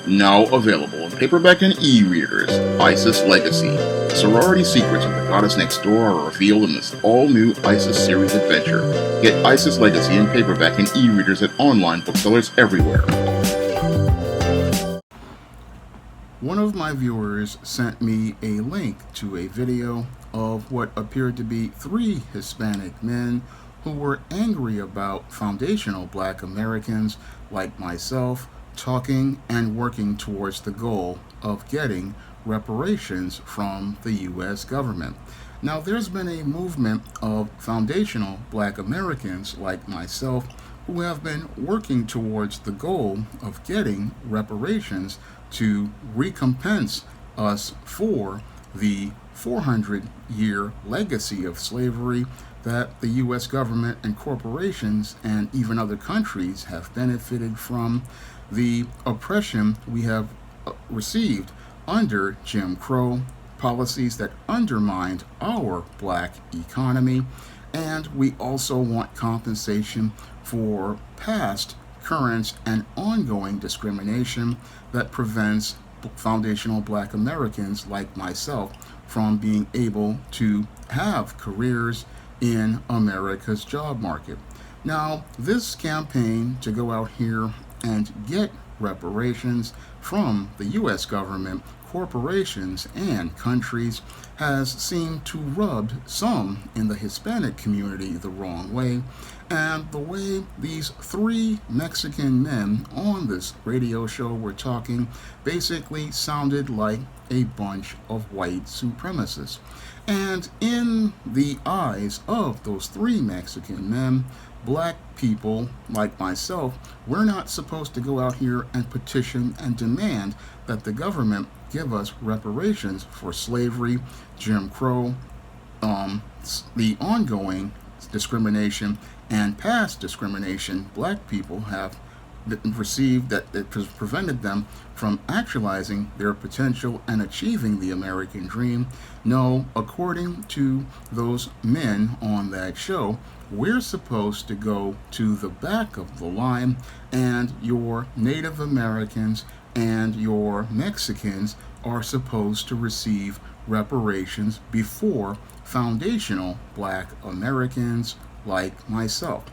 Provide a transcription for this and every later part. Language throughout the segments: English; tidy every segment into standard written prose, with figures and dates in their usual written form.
Now available in paperback and e-readers, ISIS Legacy. The sorority secrets of the goddess next door are revealed in this all-new ISIS series adventure. Get ISIS Legacy in paperback and e-readers at online booksellers everywhere. One of my viewers sent me a link to a video of what appeared to be 3 Hispanic men who were angry about foundational Black Americans like myself talking and working towards the goal of getting reparations from the U.S. government. Now, there's been a movement of foundational Black Americans like myself who have been working towards the goal of getting reparations to recompense us for the 400-year legacy of slavery that the U.S. government and corporations and even other countries have benefited from, the oppression we have received under Jim Crow, policies that undermined our Black economy, and we also want compensation for past, current, and ongoing discrimination that prevents foundational Black Americans like myself from being able to have careers in America's job market. Now, this campaign to go out here and get reparations from the U.S. government, corporations, and countries has seemed to rub some in the Hispanic community the wrong way, and the way these 3 Mexican men on this radio show were talking basically sounded like a bunch of white supremacists. And in the eyes of those 3 Mexican men, Black people like myself, we're not supposed to go out here and petition and demand that the government give us reparations for slavery, Jim Crow, the ongoing discrimination and past discrimination Black people have received that has prevented them from actualizing their potential and achieving the American dream. No, according to those men on that show, we're supposed to go to the back of the line, and your Native Americans and your Mexicans are supposed to receive reparations before foundational Black Americans like myself.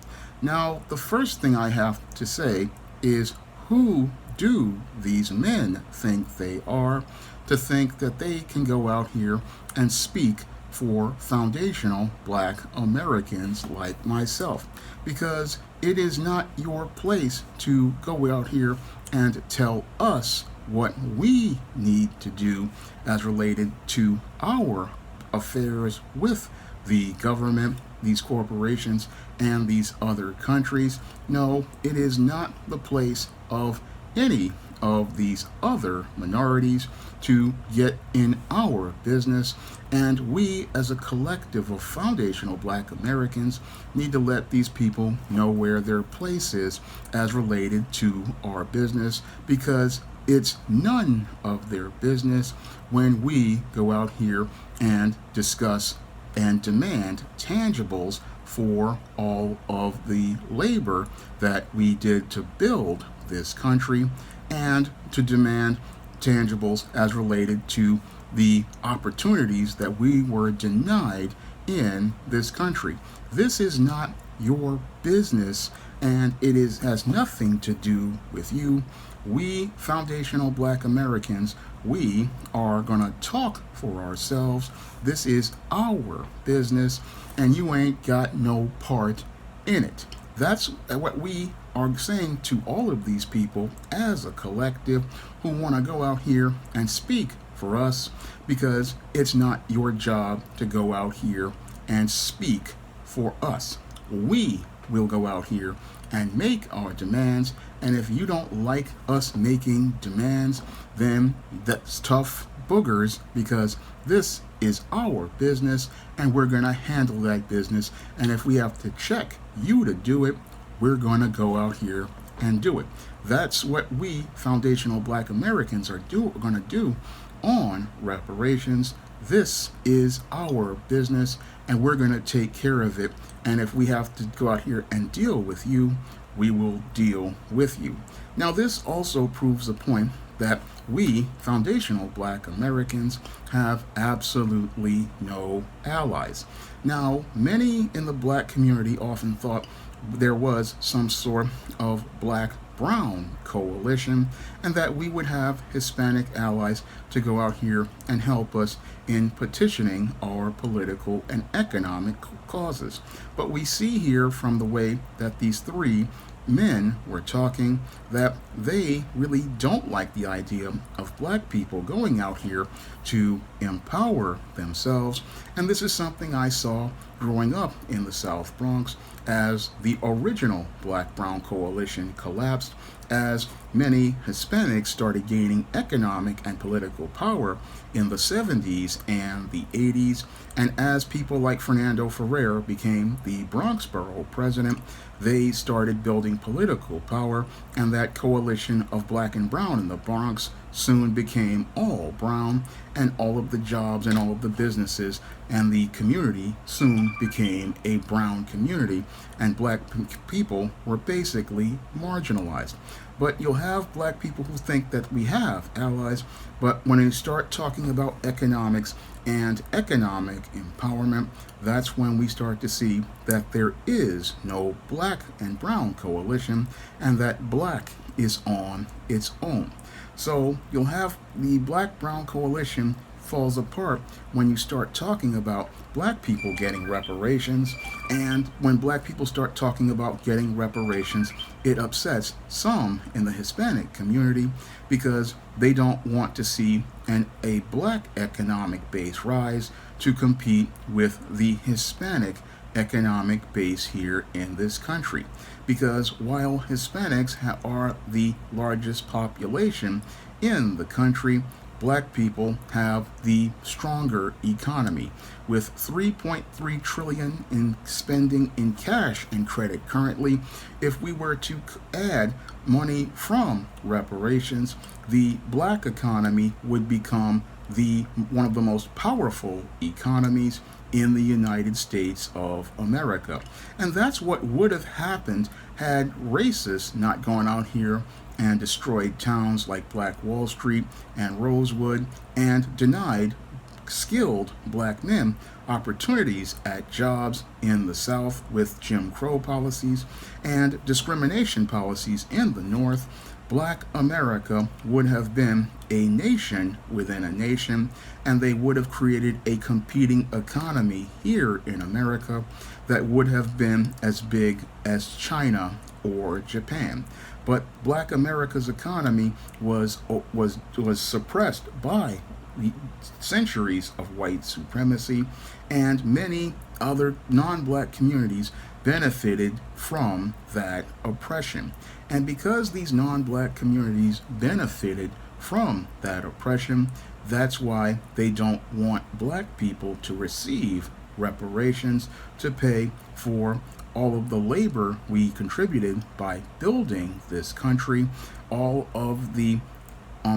Now, the first thing I have to say is, who do these men think they are to think that they can go out here and speak for foundational Black Americans like myself? Because it is not your place to go out here and tell us what we need to do as related to our affairs with the government, these corporations, and these other countries. No, it is not the place of any of these other minorities to get in our business, and we as a collective of foundational Black Americans need to let these people know where their place is as related to our business, because it's none of their business when we go out here and discuss and demand tangibles for all of the labor that we did to build this country, and to demand tangibles as related to the opportunities that we were denied in this country. This is not your business, and it has nothing to do with you. We foundational Black Americans, we are going to talk for ourselves. This is our business, and you ain't got no part in it. That's what we are saying to all of these people as a collective who want to go out here and speak for us, because it's not your job to go out here and speak for us. We will go out here and make our demands, and if you don't like us making demands, then that's tough boogers, because this is our business and we're going to handle that business, and if we have to check you to do it, we're going to go out here and do it. That's what we foundational Black Americans are going to do on reparations. This is our business, and we're going to take care of it, and if we have to go out here and deal with you, we will deal with you. Now, this also proves a point that we, foundational Black Americans, have absolutely no allies. Now, many in the Black community often thought there was some sort of Black Brown coalition, and that we would have Hispanic allies to go out here and help us in petitioning our political and economic causes. But we see here from the way that these three men were talking that they really don't like the idea of Black people going out here to empower themselves. And this is something I saw growing up in the South Bronx as the original Black-Brown coalition collapsed, as many Hispanics started gaining economic and political power in the 70s and the 80s, and as people like Fernando Ferrer became the Bronx Borough president, they started building political power, and that coalition of Black and Brown in the Bronx soon became all brown, and all of the jobs and all of the businesses and the community soon became a brown community, and Black people were basically marginalized. But you'll have Black people who think that we have allies, but when you start talking about economics and economic empowerment, that's when we start to see that there is no Black and Brown coalition, and that Black is on its own. So you'll have the Black-Brown coalition falls apart when you start talking about Black people getting reparations, and when Black people start talking about getting reparations, it upsets some in the Hispanic community because they don't want to see a Black economic base rise to compete with the Hispanic economic base here in this country. Because while Hispanics are the largest population in the country, Black people have the stronger economy, with $3.3 trillion in spending in cash and credit currently. If we were to add money from reparations, the Black economy would become one of the most powerful economies in the United States of America. And that's what would have happened had racists not gone out here and destroyed towns like Black Wall Street and Rosewood and denied skilled Black men opportunities at jobs in the South with Jim Crow policies and discrimination policies in the North. Black America would have been a nation within a nation, and they would have created a competing economy here in America that would have been as big as China or Japan. But Black America's economy was suppressed by centuries of white supremacy, and many other non-Black communities benefited from that oppression. And because these non-Black communities benefited from that oppression, that's why they don't want Black people to receive reparations to pay for all of the labor we contributed by building this country, all of the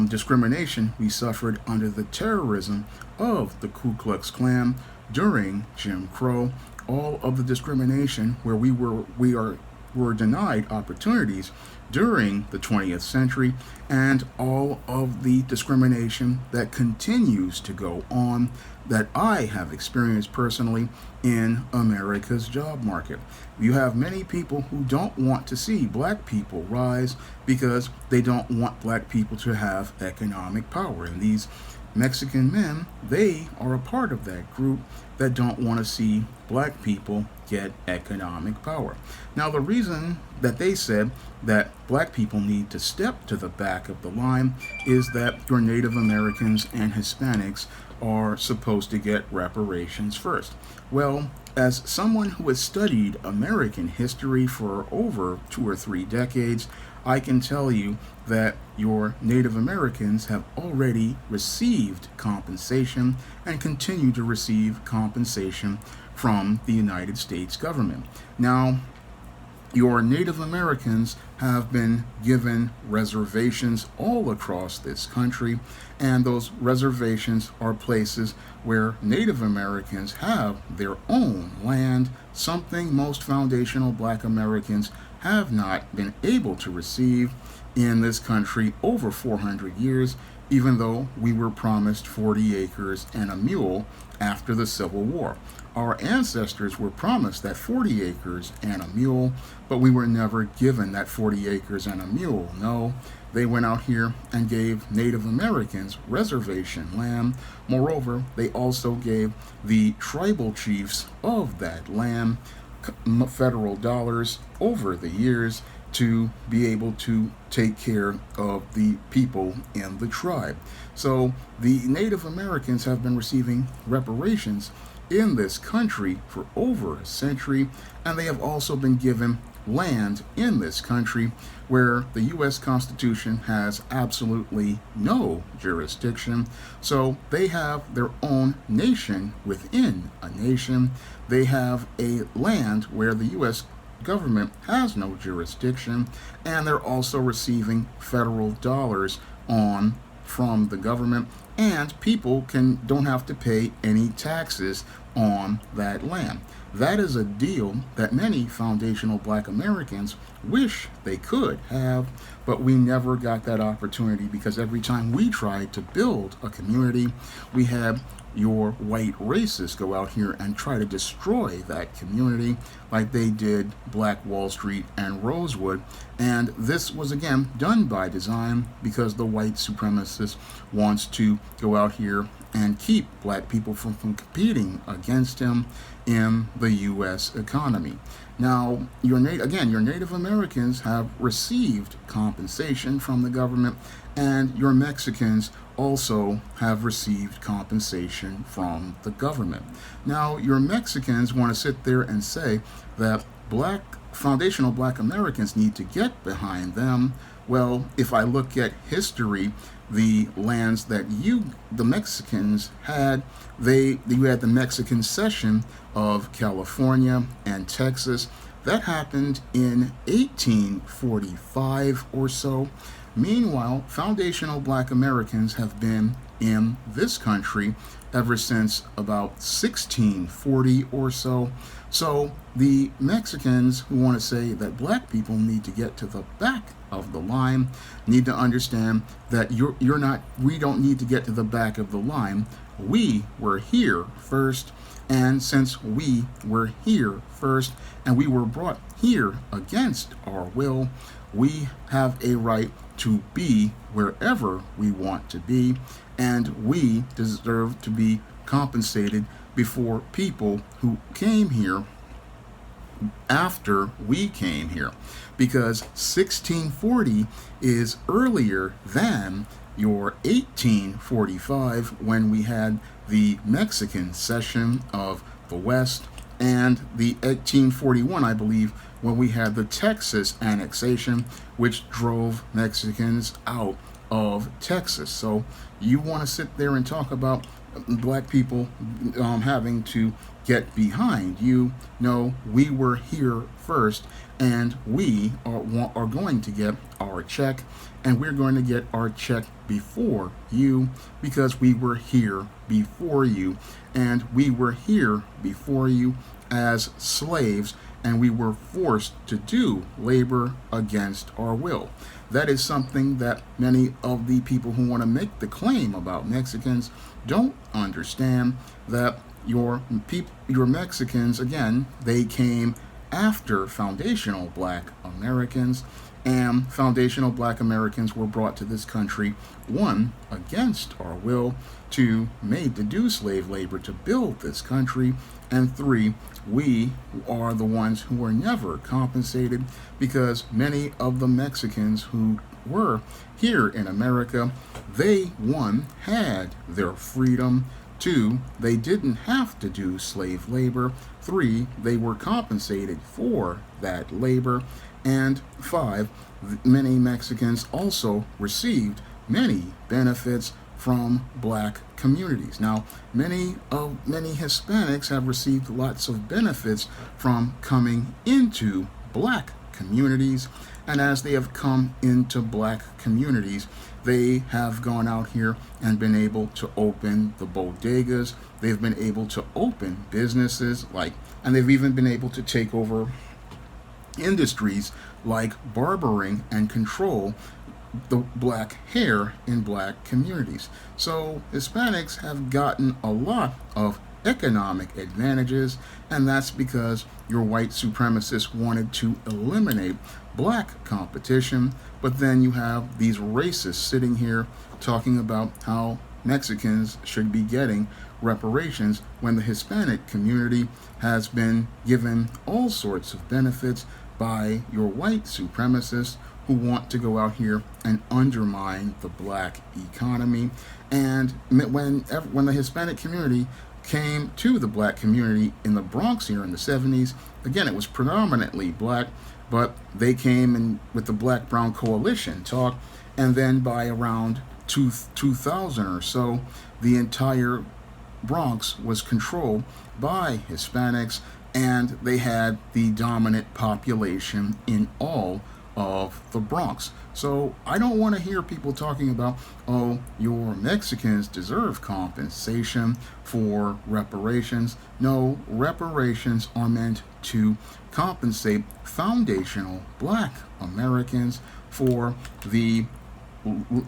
discrimination we suffered under the terrorism of the Ku Klux Klan during Jim Crow, all of the discrimination where we were denied opportunities during the 20th century, and all of the discrimination that continues to go on that I have experienced personally in America's job market. You have many people who don't want to see Black people rise because they don't want Black people to have economic power. And these Mexican men, they are a part of that group that don't want to see Black people get economic power. Now, the reason that they said that Black people need to step to the back of the line is that your Native Americans and Hispanics are supposed to get reparations first. Well, as someone who has studied American history for over 2 or 3 decades, I can tell you that your Native Americans have already received compensation and continue to receive compensation from the United States government. Now, your Native Americans have been given reservations all across this country, and those reservations are places where Native Americans have their own land, something most foundational Black Americans have not been able to receive. in this country over 400 years, even though we were promised 40 acres and a mule after the Civil War. Our ancestors were promised that 40 acres and a mule, but we were never given that 40 acres and a mule. No, they went out here and gave Native Americans reservation land. Moreover, they also gave the tribal chiefs of that land federal dollars over the years to be able to take care of the people in the tribe. So the Native Americans have been receiving reparations in this country for over a century, and they have also been given land in this country where the U.S. Constitution has absolutely no jurisdiction. So they have their own nation within a nation. They have a land where the U.S. government has no jurisdiction, and they're also receiving federal dollars from the government, and people don't have to pay any taxes on that land. That is a deal that many foundational Black Americans wish they could have, but we never got that opportunity because every time we tried to build a community, we had your white racists go out here and try to destroy that community like they did Black Wall Street and Rosewood. And this was again done by design because the white supremacist wants to go out here and keep Black people from competing against him in the U.S. economy. Now, your Native Americans have received compensation from the government, and your Mexicans also have received compensation from the government. Now, your Mexicans want to sit there and say that foundational Black Americans need to get behind them. Well, if I look at history, the lands that the Mexicans had, you had the Mexican cession of California and Texas. That happened in 1845 or so. Meanwhile, foundational Black Americans have been in this country ever since about 1640 or so. So the Mexicans who want to say that Black people need to get to the back of the line need to understand that we don't need to get to the back of the line. We were here first, and since we were here first and we were brought here against our will, we have a right to be wherever we want to be, and we deserve to be compensated before people who came here after we came here, because 1640 is earlier than your 1845 when we had the Mexican cession of the West, and the 1841, I believe, when we had the Texas annexation, which drove Mexicans out of Texas. So you want to sit there and talk about Black people having to get behind you? No, we were here first, and we are going to get our check, and we're going to get our check before you because we were here before you, and we were here before you as slaves, and we were forced to do labor against our will. That is something that many of the people who want to make the claim about Mexicans don't understand, that your Mexicans, again, they came after foundational Black Americans, and foundational Black Americans were brought to this country, one, against our will, two, made to do slave labor to build this country, and three, we are the ones who were never compensated because many of the Mexicans who were here in America, they, one, had their freedom, two, they didn't have to do slave labor, three, they were compensated for that labor, and five, many Mexicans also received many benefits from Black communities. Now, many Hispanics have received lots of benefits from coming into Black communities, and as they have come into Black communities, they have gone out here and been able to open the bodegas. They've been able to open businesses and they've even been able to take over industries like barbering and control the black hair in black communities. So Hispanics have gotten a lot of economic advantages, and that's because your white supremacists wanted to eliminate black competition. But then you have these racists sitting here talking about how Mexicans should be getting reparations when the Hispanic community has been given all sorts of benefits by your white supremacists who want to go out here and undermine the black economy. And when the Hispanic community came to the black community in the Bronx here in the 70s, again, it was predominantly black, but they came in with the Black Brown Coalition talk, and then by around 2000 or so, the entire Bronx was controlled by Hispanics, and they had the dominant population in all of the Bronx. So I don't want to hear people talking about, oh, your Mexicans deserve compensation for reparations. No, reparations are meant to compensate foundational black Americans for the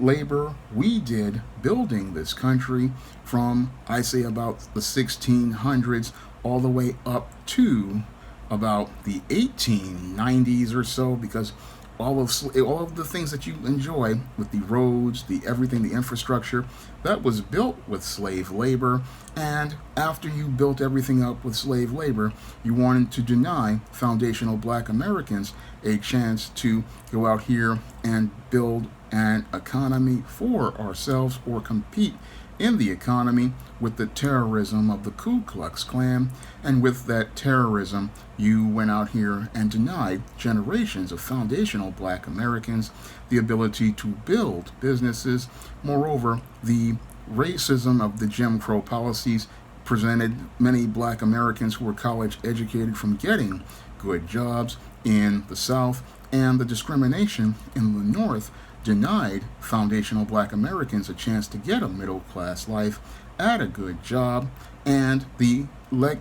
labor we did building this country from, I say, about the 1600s all the way up to about the 1890s or so, because all of the things that you enjoy with the roads, the everything, the infrastructure, that was built with slave labor. And after you built everything up with slave labor, you wanted to deny foundational black Americans a chance to go out here and build an economy for ourselves or compete in the economy with the terrorism of the Ku Klux Klan. And with that terrorism, you went out here and denied generations of foundational black Americans the ability to build businesses. Moreover, the racism of the Jim Crow policies prevented many black Americans who were college educated from getting good jobs in the South, and the discrimination in the North denied foundational black Americans a chance to get a middle class life at a good job. And the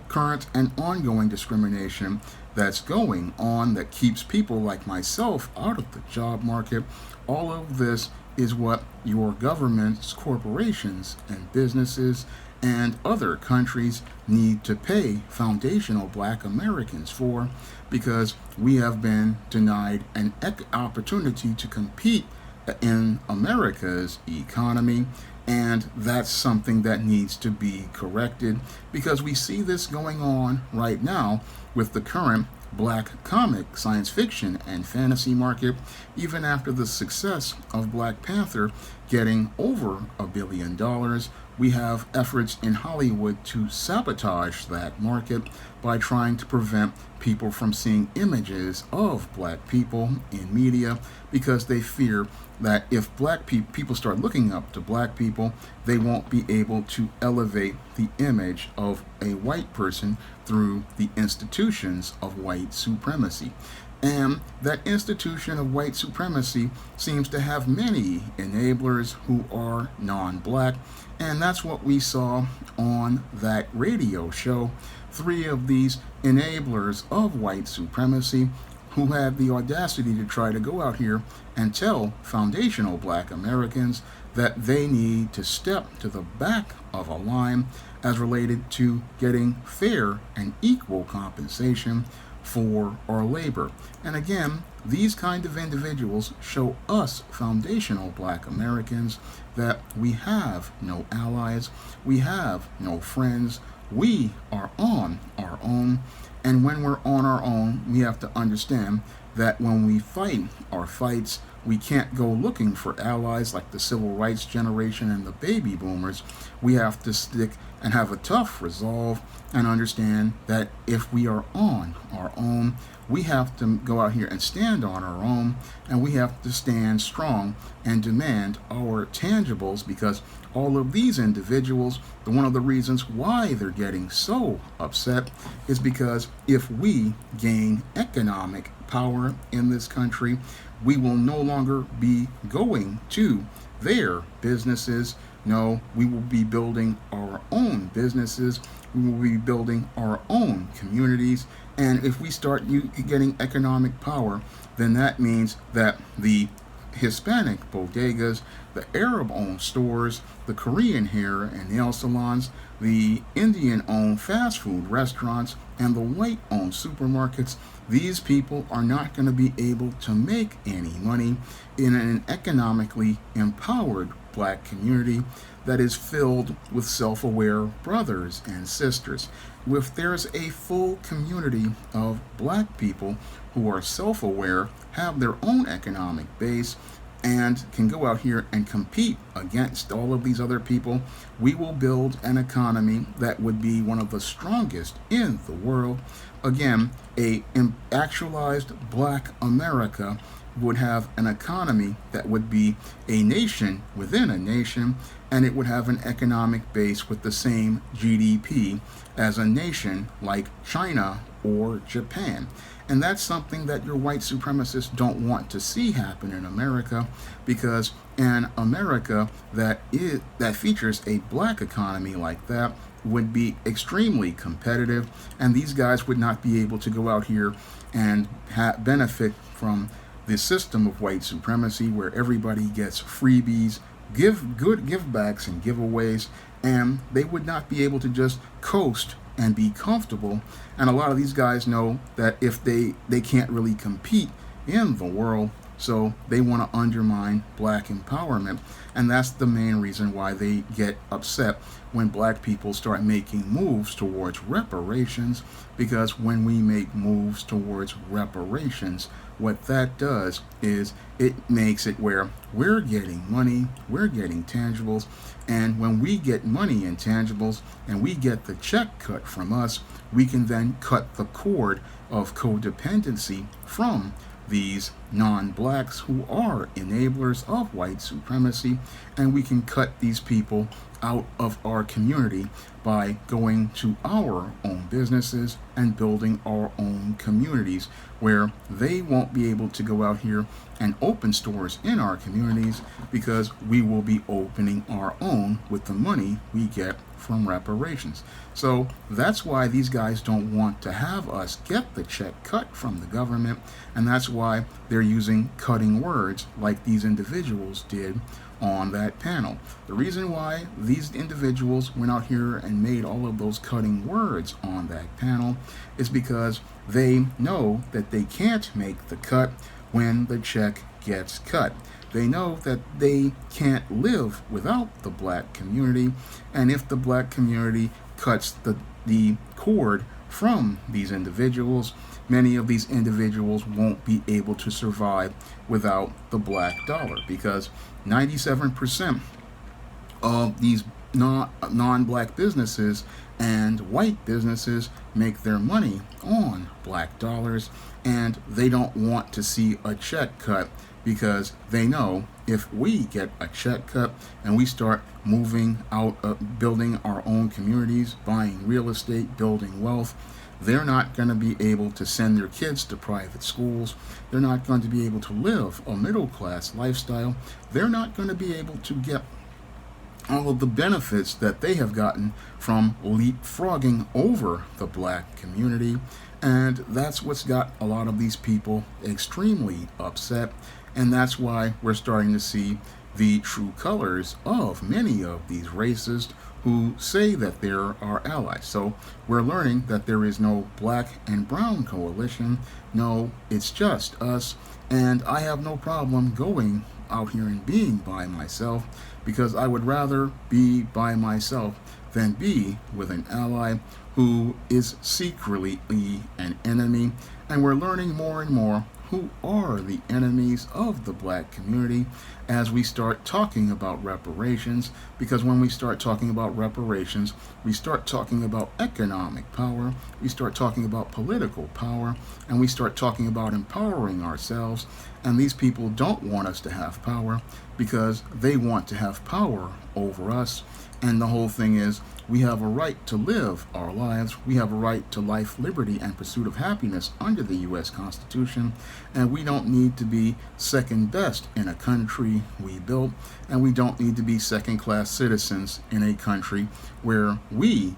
current and ongoing discrimination that's going on that keeps people like myself out of the job market, all of this is what your governments, corporations, and businesses and other countries need to pay foundational black Americans for, because we have been denied an opportunity to compete in America's economy. And that's something that needs to be corrected, because we see this going on right now with the current black comic, science fiction, and fantasy market. Even after the success of Black Panther getting over $1 billion, we have efforts in Hollywood to sabotage that market by trying to prevent people from seeing images of black people in media, because they fear that if black people start looking up to black people, they won't be able to elevate the image of a white person through the institutions of white supremacy. And that institution of white supremacy seems to have many enablers who are non-black, and that's what we saw on that radio show. 3 of these enablers of white supremacy who had the audacity to try to go out here and tell foundational black Americans that they need to step to the back of a line as related to getting fair and equal compensation for our labor. And again, these kind of individuals show us foundational black Americans that we have no allies, we have no friends, we are on our own. And when we're on our own, we have to understand that when we fight our fights, we can't go looking for allies like the civil rights generation and the baby boomers. We have to stick and have a tough resolve and understand that if we are on our own, we have to go out here and stand on our own, and we have to stand strong and demand our tangibles, because all of these individuals, one of the reasons why they're getting so upset is because if we gain economic power in this country, we will no longer be going to their businesses. No, we will be building our own businesses. We will be building our own communities. And if we start getting economic power, then that means that the Hispanic bodegas, the Arab-owned stores, the Korean hair and nail salons, the Indian-owned fast food restaurants, and the white-owned supermarkets, these people are not going to be able to make any money in an economically empowered black community that is filled with self-aware brothers and sisters. If there's a full community of black people who are self-aware, have their own economic base, and can go out here and compete against all of these other people, we will build an economy that would be one of the strongest in the world. Again, a actualized black America would have an economy that would be a nation within a nation, and it would have an economic base with the same GDP as a nation like China or Japan. And that's something that your white supremacists don't want to see happen in America, because an America that features a black economy like that would be extremely competitive, and these guys would not be able to go out here and benefit from the system of white supremacy where everybody gets freebies, give backs and giveaways, and they would not be able to just coast and be comfortable. And a lot of these guys know that if they can't really compete in the world, so they want to undermine black empowerment. And that's the main reason why they get upset when black people start making moves towards reparations, because when we make moves towards reparations, what that does is it makes it where we're getting money, we're getting tangibles, and when we get money and tangibles and we get the check cut from us, we can then cut the cord of codependency from these non-blacks who are enablers of white supremacy, and we can cut these people out of our community by going to our own businesses and building our own communities where they won't be able to go out here and open stores in our communities, because we will be opening our own with the money we get from reparations. So that's why these guys don't want to have us get the check cut from the government, and that's why they're using cutting words like these individuals did on that panel. The reason why these individuals went out here and made all of those cutting words on that panel is because they know that they can't make the cut when the check gets cut. They know that they can't live without the black community, and if the black community cuts the cord from these individuals, many of these individuals won't be able to survive without the black dollar, because 97% of these non-black businesses and white businesses make their money on black dollars, and they don't want to see a check cut, because they know if we get a check cut and we start moving out, building our own communities, buying real estate, building wealth, they're not going to be able to send their kids to private schools. They're not going to be able to live a middle-class lifestyle. They're not going to be able to get all of the benefits that they have gotten from leapfrogging over the black community. And that's what's got a lot of these people extremely upset. And that's why we're starting to see the true colors of many of these racists who say that they're our allies. So we're learning that there is no black and brown coalition. No, it's just us. And I have no problem going out here and being by myself, because I would rather be by myself than be with an ally who is secretly an enemy. And we're learning more and more who are the enemies of the black community as we start talking about reparations, because when we start talking about reparations, we start talking about economic power, we start talking about political power, and we start talking about empowering ourselves. And these people don't want us to have power because they want to have power over us. And the whole thing is, we have a right to live our lives. We have a right to life, liberty, and pursuit of happiness under the U.S. Constitution. And we don't need to be second best in a country we built. And we don't need to be second-class citizens in a country where we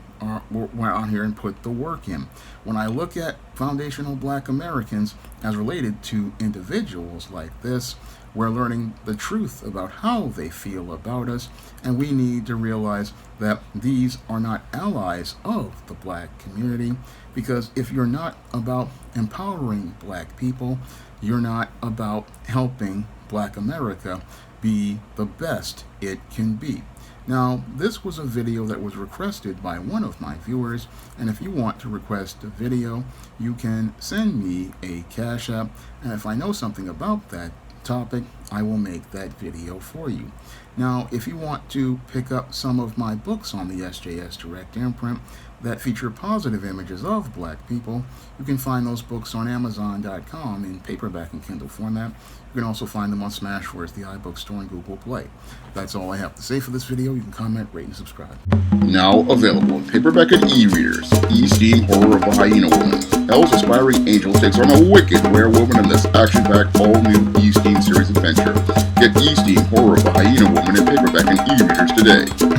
went out here and put the work in. When I look at foundational Black Americans as related to individuals like this, we're learning the truth about how they feel about us, and we need to realize that these are not allies of the Black community, because if you're not about empowering Black people, you're not about helping Black America be the best it can be. Now, this was a video that was requested by one of my viewers, and if you want to request a video, you can send me a Cash App, and if I know something about that topic, I will make that video for you. Now, if you want to pick up some of my books on the SJS Direct Imprint that feature positive images of Black people, you can find those books on Amazon.com in paperback and Kindle format. You can also find them on Smashwords, the iBook Store, and Google Play. That's all I have to say for this video. You can comment, rate, and subscribe. Now available in paperback and e-readers, E-Steam Horror of the Hyena Woman. Hell's aspiring angel takes on a wicked werewolf in this action-packed all-new E-Steam series adventure. Get E-Steam Horror of the Hyena Woman in paperback and e-readers today.